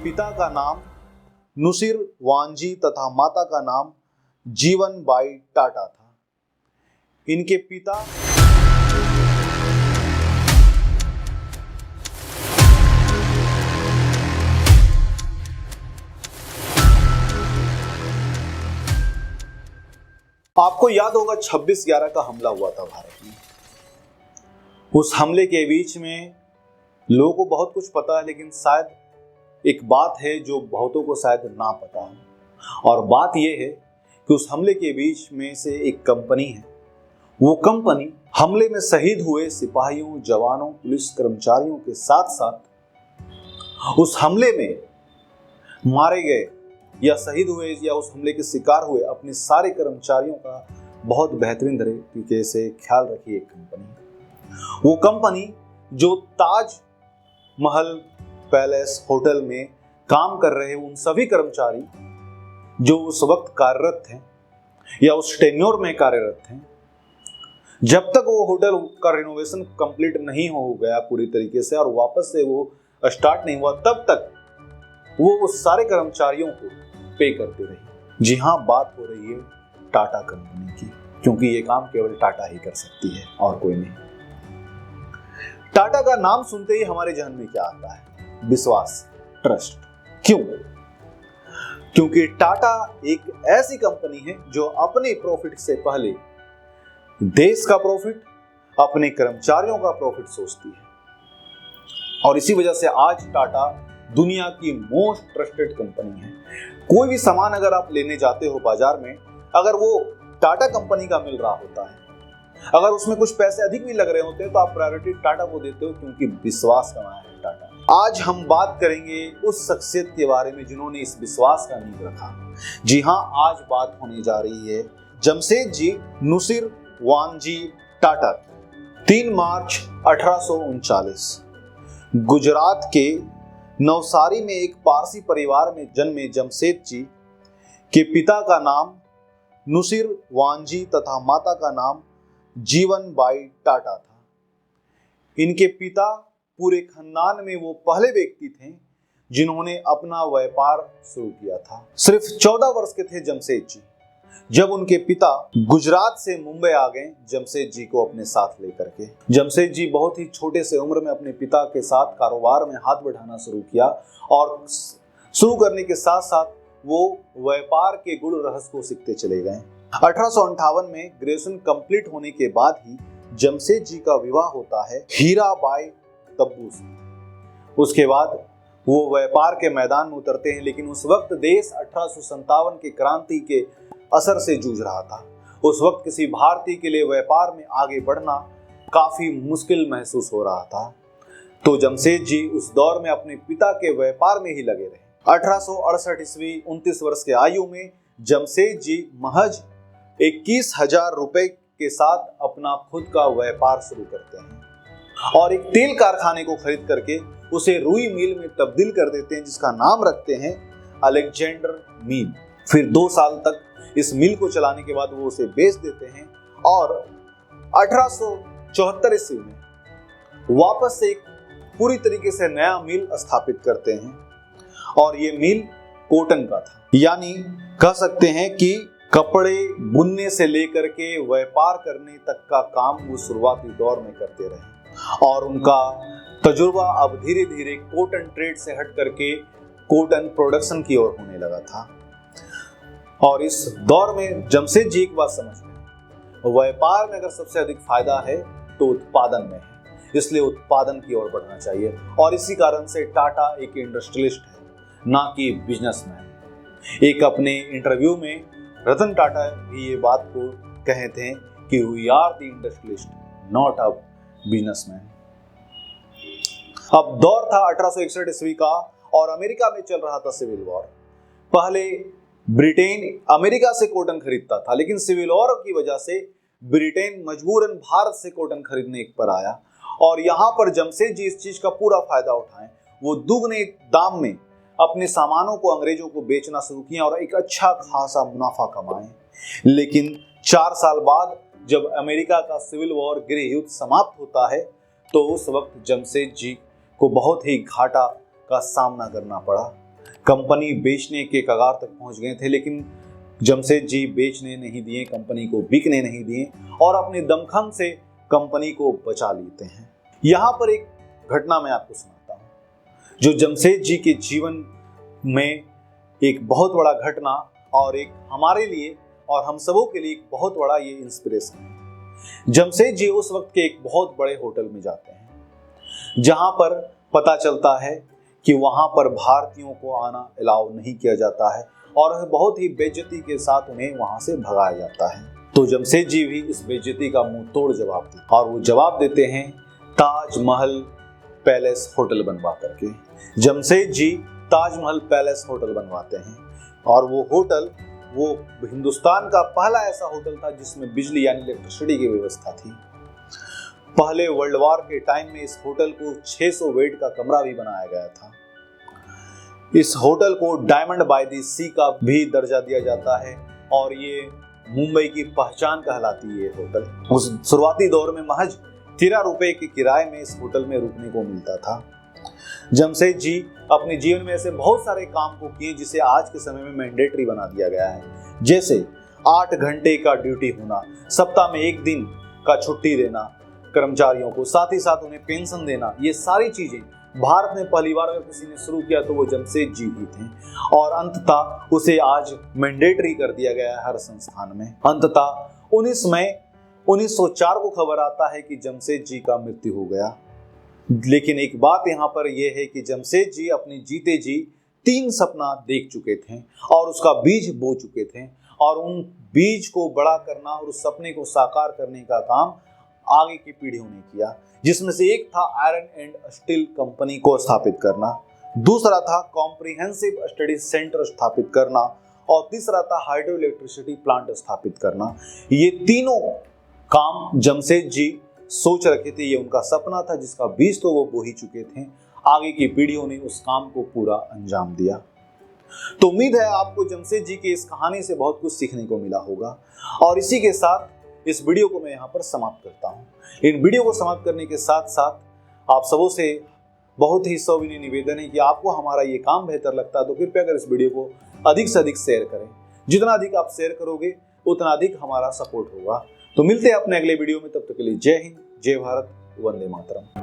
पिता का नाम नुसीर वांजी तथा माता का नाम जीवन बाई टाटा था। इनके पिता आपको याद होगा 26/11 का हमला हुआ था भारत में। उस हमले के बीच में लोगों को बहुत कुछ पता है, लेकिन शायद एक बात है जो बहुतों को शायद ना पता हो, और बात यह है कि उस हमले के बीच में से एक कंपनी है। वो कंपनी हमले में शहीद हुए सिपाहियों, जवानों, पुलिस कर्मचारियों के साथ साथ उस हमले में मारे गए या शहीद हुए या उस हमले के शिकार हुए अपने सारे कर्मचारियों का बहुत बेहतरीन तरीके से ख्याल रखी एक कंपनी। वो कंपनी जो ताज महल पैलेस होटल में काम कर रहे उन सभी कर्मचारी जो उस वक्त कार्यरत थे या उस टेन्योर में कार्यरत थे, जब तक वो होटल का रिनोवेशन कंप्लीट नहीं हो गया पूरी तरीके से और वापस से वो स्टार्ट नहीं हुआ, तब तक वो उस सारे कर्मचारियों को पे करते रही। जी हाँ, बात हो रही है टाटा कंपनी की, क्योंकि ये काम केवल टाटा ही कर सकती है और कोई नहीं। टाटा का नाम सुनते ही हमारे जहन में क्या आता है? विश्वास, ट्रस्ट। क्यों? क्योंकि टाटा एक ऐसी कंपनी है जो अपने प्रॉफिट से पहले देश का प्रॉफिट, अपने कर्मचारियों का प्रॉफिट सोचती है, और इसी वजह से आज टाटा दुनिया की मोस्ट ट्रस्टेड कंपनी है। कोई भी सामान अगर आप लेने जाते हो बाजार में, अगर वो टाटा कंपनी का मिल रहा होता है, अगर उसमें कुछ पैसे अधिक भी लग रहे होते हैं, तो आप प्रायोरिटी टाटा को देते हो, क्योंकि विश्वास कमाया है टाटा। आज हम बात करेंगे उस शख्सियत के बारे में जिन्होंने इस विश्वास का नींव रखा। जी हाँ, आज बात होने जा रही है जमशेदजी नुसीर वांजी टाटा की। 3 मार्च 1839 गुजरात के नवसारी में एक पारसी परिवार में जन्मे जमशेदजी के पिता का नाम नुसीर वांजी तथा माता का नाम जीवन बाई टाटा था। इनके पिता पूरे खानदान में वो पहले व्यक्ति थे जिन्होंने अपना व्यापार शुरू किया था। सिर्फ 14 वर्ष के थे जमशेदजी जब उनके पिता गुजरात से मुंबई आ गए जमशेदजी को अपने साथ लेकर के। जमशेदजी बहुत ही छोटे से उम्र में अपने पिता के साथ कारोबार में हाथ बढ़ाना शुरू किया, और शुरू करने के साथ साथ वो व्यापार के गुण रहस्य को सीखते चले गए। 1858 में ग्रेजुएशन कंप्लीट होने के बाद ही जमशेदजी का विवाह होता है हीरा बाई तब्बू से। उसके बाद वो व्यापार के मैदान में उतरते हैं, लेकिन उस वक्त देश 1857 के क्रांति के असर से जूझ रहा था। उस वक्त किसी भारतीय के लिए व्यापार में आगे बढ़ना काफी मुश्किल महसूस हो रहा था, तो जमशेदजी उस दौर में अपने पिता के व्यापार में ही लगे रहे। 1868 ईस्वी 29 वर्ष के आयु में जमशेदजी महज 21,000 रुपए के साथ अपना खुद का व्यापार शुरू करते हैं और एक तेल कारखाने को खरीद करके उसे रुई मिल में तब्दील कर देते हैं, जिसका नाम रखते हैं अलेक्जेंडर मिल। फिर 2 साल तक इस मिल को चलाने के बाद वो उसे बेच देते हैं और 1874 ईस्वी में वापस से एक पूरी तरीके से नया मिल स्थापित करते हैं, और ये मिल कॉटन का था। यानी कह सकते हैं कि कपड़े बुनने से लेकर के व्यापार करने तक का काम वो शुरुआती दौर में करते रहे, और उनका तजुर्बा अब धीरे धीरे कॉटन ट्रेड से हट करके कॉटन प्रोडक्शन की ओर होने लगा था। और इस दौर में जमशेदजी एक बात समझ गए, व्यापार में अगर सबसे अधिक फायदा है तो उत्पादन में है, इसलिए उत्पादन की ओर बढ़ना चाहिए। और इसी कारण से टाटा एक इंडस्ट्रियलिस्ट है, ना कि बिजनेसमैन। एक अपने इंटरव्यू में रतन टाटा भी ये बात को कहे थे कि we are the industrialist, not a businessman. अब दौर था 1861 ईस्वी का, और अमेरिका में चल रहा था सिविल वॉर। पहले ब्रिटेन अमेरिका से कॉटन खरीदता था, लेकिन सिविल वॉर की वजह से ब्रिटेन मजबूरन भारत से कॉटन खरीदने पर आया, और यहाँ पर जमशेदजी इस चीज का पूरा फायदा उठाएं। वो दुगने दाम में अपने सामानों को अंग्रेजों को बेचना शुरू किया और एक अच्छा खासा मुनाफा कमाए। लेकिन 4 साल बाद जब अमेरिका का सिविल वॉर गृह युद्ध समाप्त होता है, तो उस वक्त जमशेदजी को बहुत ही घाटा का सामना करना पड़ा। कंपनी बेचने के कगार तक पहुंच गए थे, लेकिन जमशेदजी बेचने नहीं दिए, कंपनी को बिकने नहीं दिए और अपने दमखम से कंपनी को बचा लेते हैं। यहाँ पर एक घटना मैं आपको सुनाता हूँ जो जमशेदजी के जीवन में एक बहुत बड़ा घटना और एक हमारे लिए और हम सबों के लिए एक बहुत बड़ा ये इंस्पिरेशन है। जमशेदजी उस वक्त के एक बहुत बड़े होटल में जाते हैं जहां पर पता चलता है कि वहां पर भारतीयों को आना अलाउ नहीं किया जाता है और बहुत ही बेइज्जती के साथ उन्हें वहां से भगाया जाता है। तो जमशेदजी भी इस बेइज्जती का मुंह तोड़ जवाब देते और वो जवाब देते हैं ताजमहल पैलेस होटल बनवा करके। जमशेदजी ताजमहल पैलेस होटल बनवाते हैं और वो होटल वो हिंदुस्तान का पहला ऐसा होटल था जिसमें बिजली यानी इलेक्ट्रिसिटी की व्यवस्था थी। पहले वर्ल्ड वॉर के टाइम में इस होटल को 600 बेड का कमरा भी बनाया गया था। इस होटल को डायमंड बाय द सी का भी दर्जा दिया जाता है और ये मुंबई की पहचान कहलाती है। ये होटल उस शुरुआती दौर में महज 13 रुपए के किराए में इस होटल में रुकने को मिलता था। जमशेदजी अपने जीवन में ऐसे बहुत सारे काम को किए जिसे आज के समय में मैंडेटरी बना दिया गया है, जैसे 8 घंटे का ड्यूटी होना, सप्ताह में 1 दिन का छुट्टी देना कर्मचारियों को, साथ ही साथ उन्हें पेंशन देना। ये सारी चीजें भारत में पहली बार अगर किसी ने शुरू किया तो वो जमशेदजी ही थे और अंततः उसे आज मैंडेटरी कर दिया गया है हर संस्थान में। अंततः 19 मई 1904 को खबर आता है कि जमशेदजी का मृत्यु हो गया। लेकिन एक बात यहाँ पर यह है कि जमशेदजी अपने जीते जी 3 सपना देख चुके थे और उसका बीज बो चुके थे और उन बीज को बड़ा करना और उस सपने को साकार करने का काम आगे की पीढ़ियों ने किया, जिसमें से एक था आयरन एंड स्टील कंपनी को स्थापित करना, दूसरा था कॉम्प्रिहेंसिव स्टडी सेंटर स्थापित करना और तीसरा था हाइड्रो इलेक्ट्रिसिटी प्लांट स्थापित करना। ये तीनों काम जमशेदजी सोच रखे थे, ये उनका सपना था जिसका बीज तो वो बो ही चुके थे। आगे की पीढ़ियों ने उस काम को पूरा अंजाम दिया। तो उम्मीद है आपको जमशेदजी की इस कहानी से बहुत कुछ सीखने को मिला होगा और इसी के साथ इस वीडियो को मैं यहाँ पर समाप्त करता हूँ। इन वीडियो को समाप्त करने के साथ साथ आप सबों से बहुत ही सविनय निवेदन है कि आपको हमारा ये काम बेहतर लगता है तो कृपया कर इस वीडियो को अधिक से अधिक शेयर करें। जितना अधिक आप शेयर करोगे उतना अधिक हमारा सपोर्ट होगा। तो मिलते हैं अपने अगले वीडियो में, तब तक के लिए जय हिंद, जय भारत, वंदे मातरम।